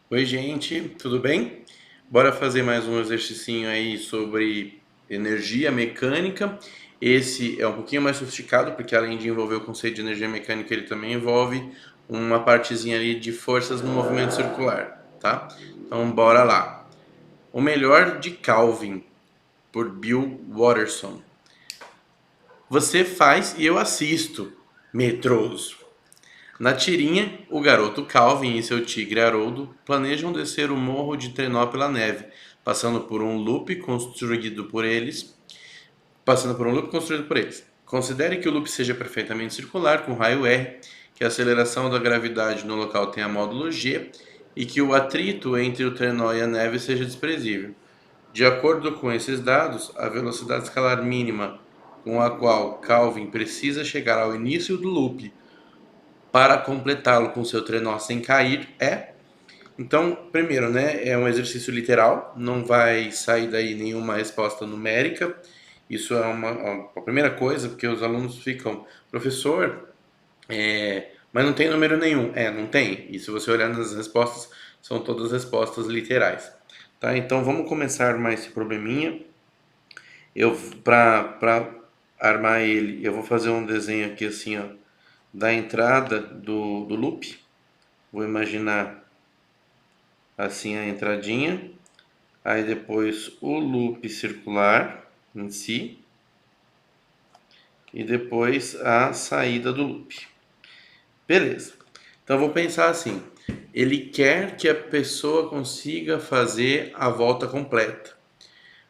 Oi, gente, tudo bem? Bora fazer mais um exercicinho aí sobre energia mecânica. Esse é um pouquinho mais sofisticado, porque além de envolver o conceito de energia mecânica, ele também envolve uma partezinha ali de forças no movimento circular, tá? Então, bora lá. O Melhor de Calvin, por Bill Watterson. Você faz e eu assisto, medroso. Na tirinha, o garoto Calvin e seu tigre Haroldo planejam descer o morro de Trenó pela neve, passando por um loop construído por eles. Considere que o loop seja perfeitamente circular, com raio R, que a aceleração da gravidade no local tenha módulo G e que o atrito entre o trenó e a neve seja desprezível. De acordo com esses dados, a velocidade escalar mínima com a qual Calvin precisa chegar ao início do loop para completá-lo com seu trenó sem cair é. Então, primeiro, né, é um exercício literal, não vai sair daí nenhuma resposta numérica. Isso é a primeira coisa, porque os alunos ficam, professor, mas não tem número nenhum. Não tem. E se você olhar nas respostas, são todas respostas literais. Tá? Então, vamos começar a armar esse probleminha. Para armar ele, eu vou fazer um desenho aqui assim, ó, da entrada do loop. Vou imaginar assim a entradinha, aí depois o loop circular em si e depois a saída do loop. Beleza. Então vou pensar assim: ele quer que a pessoa consiga fazer a volta completa.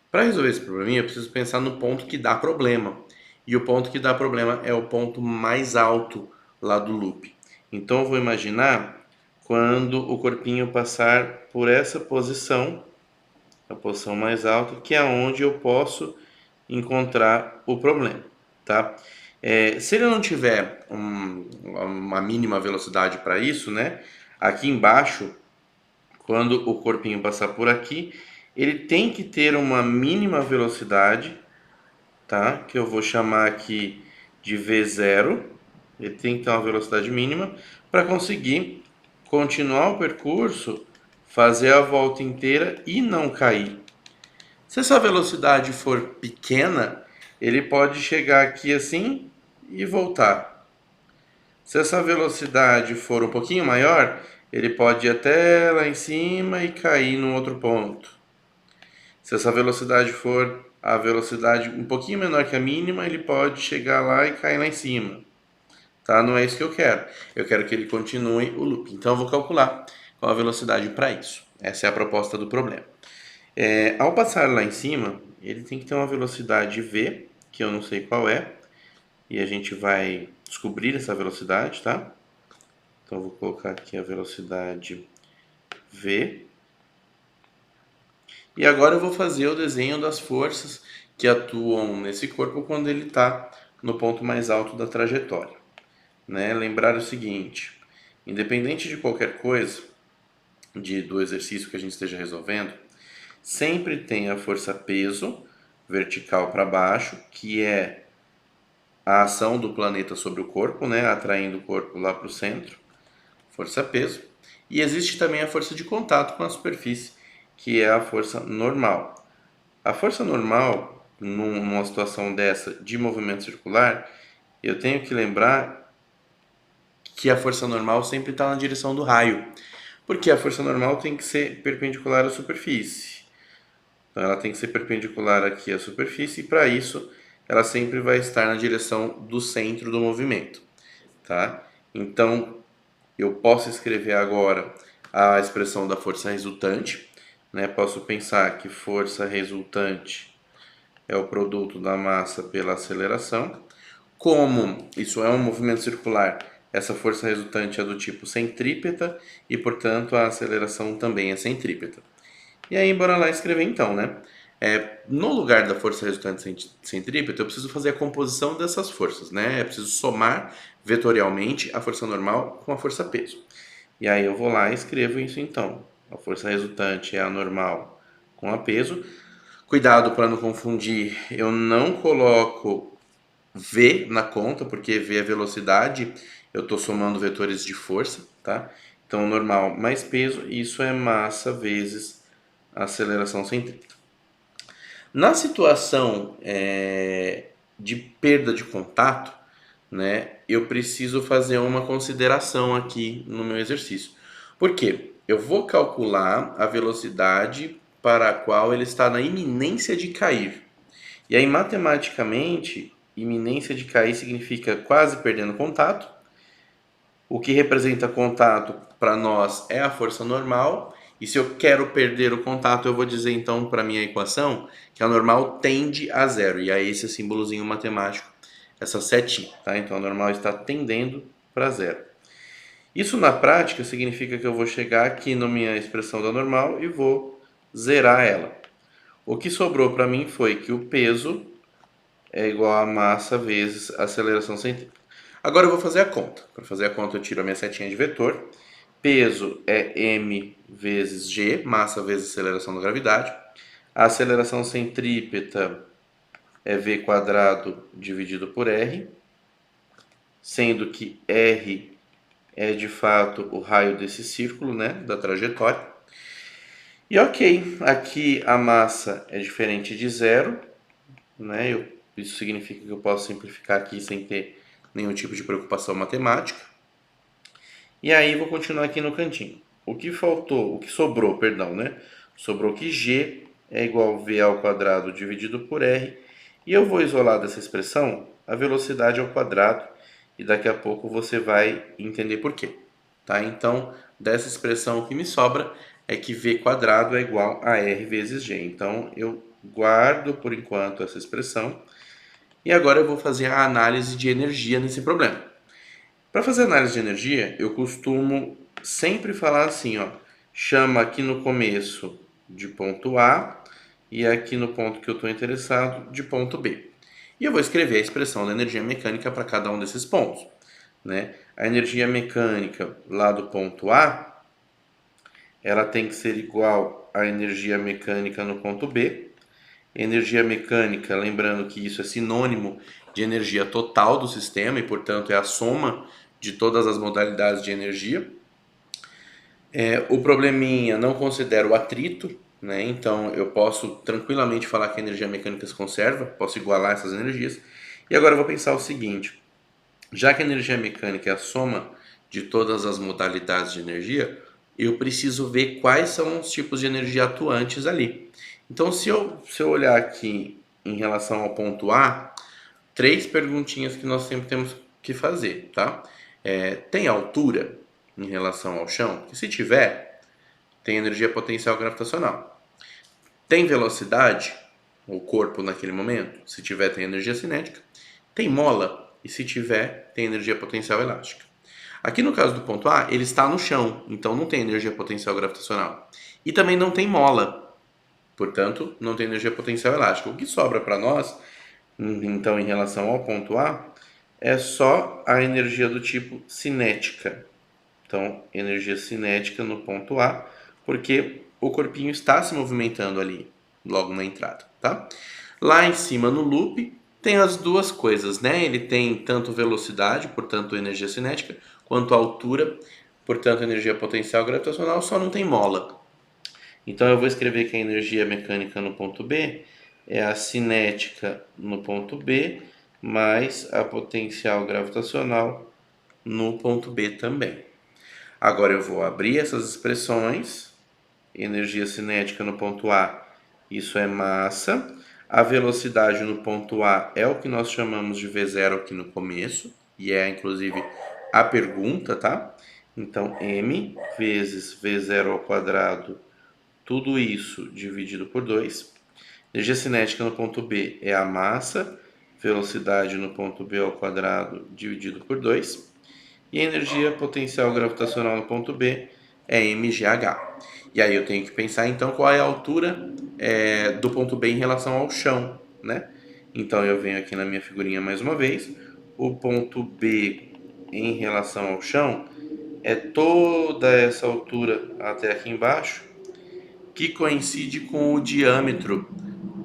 Para resolver esse probleminha, eu preciso pensar no ponto que dá problema. E o ponto que dá problema é o ponto mais alto lá do loop. Então eu vou imaginar quando o corpinho passar por essa posição, a posição mais alta, que é onde eu posso encontrar o problema, tá? Se ele não tiver uma mínima velocidade para isso, né? Aqui embaixo, quando o corpinho passar por aqui, ele tem que ter uma mínima velocidade, tá? Que eu vou chamar aqui de V0. Ele tem que ter uma velocidade mínima para conseguir continuar o percurso, fazer a volta inteira e não cair. Se essa velocidade for pequena, ele pode chegar aqui assim e voltar. Se essa velocidade for um pouquinho maior, ele pode ir até lá em cima e cair num outro ponto. Se essa velocidade for a velocidade um pouquinho menor que a mínima, ele pode chegar lá e cair lá em cima. Tá? Não é isso que eu quero. Eu quero que ele continue o loop. Então eu vou calcular qual a velocidade para isso. Essa é a proposta do problema. Ao passar lá em cima, ele tem que ter uma velocidade v, que eu não sei qual é, e a gente vai descobrir essa velocidade, tá? Então eu vou colocar aqui a velocidade v. E agora eu vou fazer o desenho das forças que atuam nesse corpo quando ele está no ponto mais alto da trajetória. Né? Lembrar o seguinte: independente de qualquer coisa, do exercício que a gente esteja resolvendo, sempre tem a força peso vertical para baixo, que é a ação do planeta sobre o corpo, né, atraindo o corpo lá para o centro, força peso. E existe também a força de contato com a superfície, que é a força normal. A força normal, numa situação dessa de movimento circular, eu tenho que lembrar que a força normal sempre está na direção do raio, porque a força normal tem que ser perpendicular à superfície. Então ela tem que ser perpendicular aqui à superfície e para isso ela sempre vai estar na direção do centro do movimento, tá? Então eu posso escrever agora a expressão da força resultante, né? Posso pensar que força resultante é o produto da massa pela aceleração. Como isso é um movimento circular, essa força resultante é do tipo centrípeta e, portanto, a aceleração também é centrípeta. E aí, bora lá escrever então, né? No lugar da força resultante centrípeta, eu preciso fazer a composição dessas forças, né? Eu preciso somar vetorialmente a força normal com a força peso. E aí eu vou lá e escrevo isso então. A força resultante é a normal com a peso. Cuidado para não confundir, eu não coloco v na conta, porque v é velocidade, eu estou somando vetores de força, tá? Então, normal mais peso, isso é massa vezes aceleração centrípeta. Na situação de perda de contato, né, eu preciso fazer uma consideração aqui no meu exercício. Por quê? Eu vou calcular a velocidade para a qual ele está na iminência de cair. E aí, matematicamente, iminência de cair significa quase perdendo contato. O que representa contato para nós é a força normal. E se eu quero perder o contato, eu vou dizer então para minha equação que a normal tende a zero. E aí esse símbolozinho matemático, essa setinha, tá? Então a normal está tendendo para zero. Isso na prática significa que eu vou chegar aqui na minha expressão da normal e vou zerar ela. O que sobrou para mim foi que o peso é igual a massa vezes a aceleração centrípeta. Agora eu vou fazer a conta. Para fazer a conta eu tiro a minha setinha de vetor. Peso é m vezes g, massa vezes aceleração da gravidade. A aceleração centrípeta é v quadrado dividido por r, sendo que r é de fato o raio desse círculo, né, da trajetória. E ok, aqui a massa é diferente de zero, né? Isso significa que eu posso simplificar aqui sem ter nenhum tipo de preocupação matemática. E aí vou continuar aqui no cantinho. O que sobrou, perdão, né? Sobrou que g é igual a v ao quadrado dividido por r. E eu vou isolar dessa expressão a velocidade ao quadrado. E daqui a pouco você vai entender por quê. Tá? Então, dessa expressão o que me sobra é que v quadrado é igual a r vezes g. Então, eu guardo por enquanto essa expressão. E agora eu vou fazer a análise de energia nesse problema. Para fazer análise de energia, eu costumo sempre falar assim, ó, chama aqui no começo de ponto A e aqui no ponto que eu estou interessado de ponto B. E eu vou escrever a expressão da energia mecânica para cada um desses pontos, né? A energia mecânica lá do ponto A, ela tem que ser igual à energia mecânica no ponto B. Energia mecânica, lembrando que isso é sinônimo de energia total do sistema e, portanto, é a soma de todas as modalidades de energia. O probleminha não considera o atrito, né? Então eu posso tranquilamente falar que a energia mecânica se conserva, posso igualar essas energias. E agora eu vou pensar o seguinte: já que a energia mecânica é a soma de todas as modalidades de energia, eu preciso ver quais são os tipos de energia atuantes ali. Então, se eu olhar aqui em relação ao ponto A, três perguntinhas que nós sempre temos que fazer, tá? Tem altura em relação ao chão? Porque se tiver, tem energia potencial gravitacional. Tem velocidade, o corpo naquele momento? Se tiver, tem energia cinética. Tem mola? E se tiver, tem energia potencial elástica. Aqui no caso do ponto A, ele está no chão, então não tem energia potencial gravitacional. E também não tem mola, portanto, não tem energia potencial elástica. O que sobra para nós, então, em relação ao ponto A, é só a energia do tipo cinética. Então, energia cinética no ponto A, porque o corpinho está se movimentando ali, logo na entrada, tá? Lá em cima no loop, tem as duas coisas, né? Ele tem tanto velocidade, portanto energia cinética, quanto altura, portanto energia potencial gravitacional, só não tem mola. Então eu vou escrever que a energia mecânica no ponto B é a cinética no ponto B mais a potencial gravitacional no ponto B também. Agora eu vou abrir essas expressões. Energia cinética no ponto A, isso é massa. A velocidade no ponto A é o que nós chamamos de V0 aqui no começo, e é inclusive a pergunta, tá? Então, m vezes V0 ao quadrado, tudo isso dividido por 2. Energia cinética no ponto B é a massa, velocidade no ponto B ao quadrado dividido por 2. E a energia potencial gravitacional no ponto B é mgh. E aí eu tenho que pensar então qual é a altura do ponto B em relação ao chão, né? Então eu venho aqui na minha figurinha mais uma vez. O ponto B em relação ao chão é toda essa altura até aqui embaixo, que coincide com o diâmetro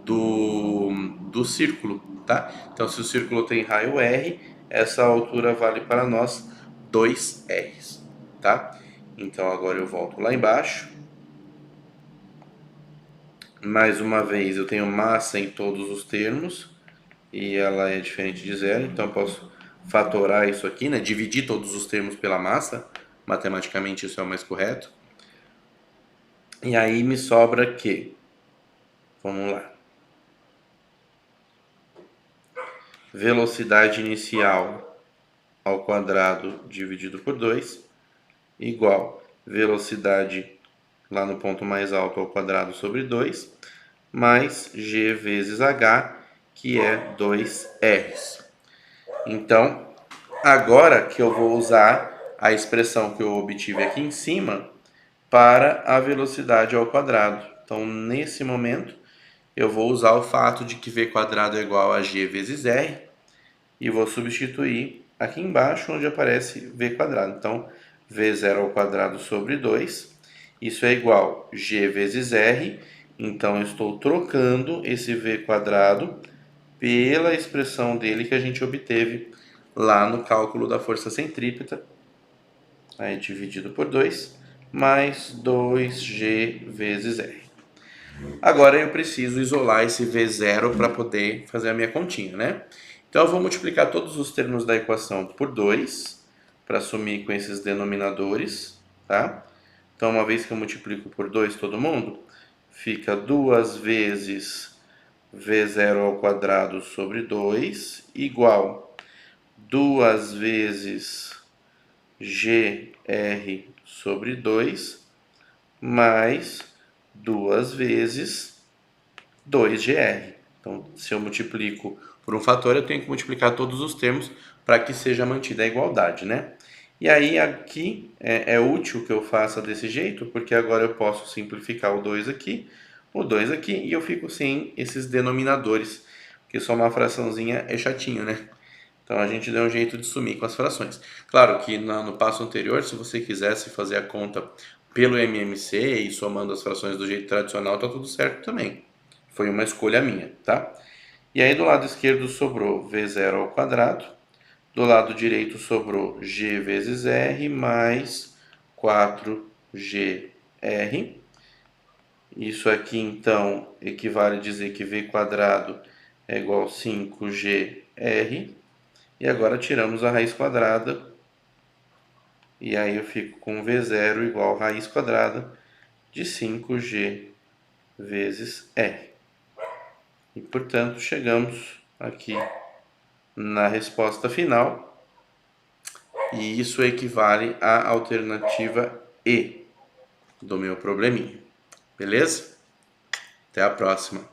do círculo, tá? Então se o círculo tem raio R, essa altura vale para nós 2 R's, tá? Então agora eu volto lá embaixo. Mais uma vez eu tenho massa em todos os termos e ela é diferente de zero, então eu posso fatorar isso aqui, né? Dividir todos os termos pela massa. Matematicamente isso é o mais correto. E aí me sobra que, vamos lá, velocidade inicial ao quadrado dividido por 2 igual velocidade lá no ponto mais alto ao quadrado sobre 2 mais g vezes h, que é 2r. Então, agora que eu vou usar a expressão que eu obtive aqui em cima para a velocidade ao quadrado. Então, nesse momento, eu vou usar o fato de que v quadrado é igual a g vezes r e vou substituir aqui embaixo onde aparece v quadrado. Então, v0 ao quadrado sobre 2, isso é igual a g vezes r, então eu estou trocando esse v quadrado pela expressão dele que a gente obteve lá no cálculo da força centrípeta, aí dividido por 2, mais 2g vezes r. Agora eu preciso isolar esse v0 para poder fazer a minha continha, né? Então eu vou multiplicar todos os termos da equação por 2 para sumir com esses denominadores, tá? Então uma vez que eu multiplico por 2 todo mundo, fica 2 vezes v0 ao quadrado sobre 2 igual 2 vezes gr sobre 2 mais 2 vezes 2gr. Então, se eu multiplico por um fator, eu tenho que multiplicar todos os termos para que seja mantida a igualdade, né? E aí aqui é útil que eu faça desse jeito, porque agora eu posso simplificar o 2 aqui, o 2 aqui, e eu fico sem esses denominadores, porque só uma fraçãozinha é chatinho, né? Então a gente deu um jeito de sumir com as frações. Claro que no passo anterior, se você quisesse fazer a conta pelo MMC e somando as frações do jeito tradicional, tá tudo certo também. Foi uma escolha minha, tá? E aí do lado esquerdo sobrou v0 ao quadrado, do lado direito sobrou g vezes r mais 4gr. Isso aqui então equivale a dizer que v quadrado é igual a 5gr. E agora tiramos a raiz quadrada. E aí eu fico com v0 igual a raiz quadrada de 5g vezes r. E, portanto, chegamos aqui na resposta final. E isso equivale à alternativa E do meu probleminha. Beleza? Até a próxima.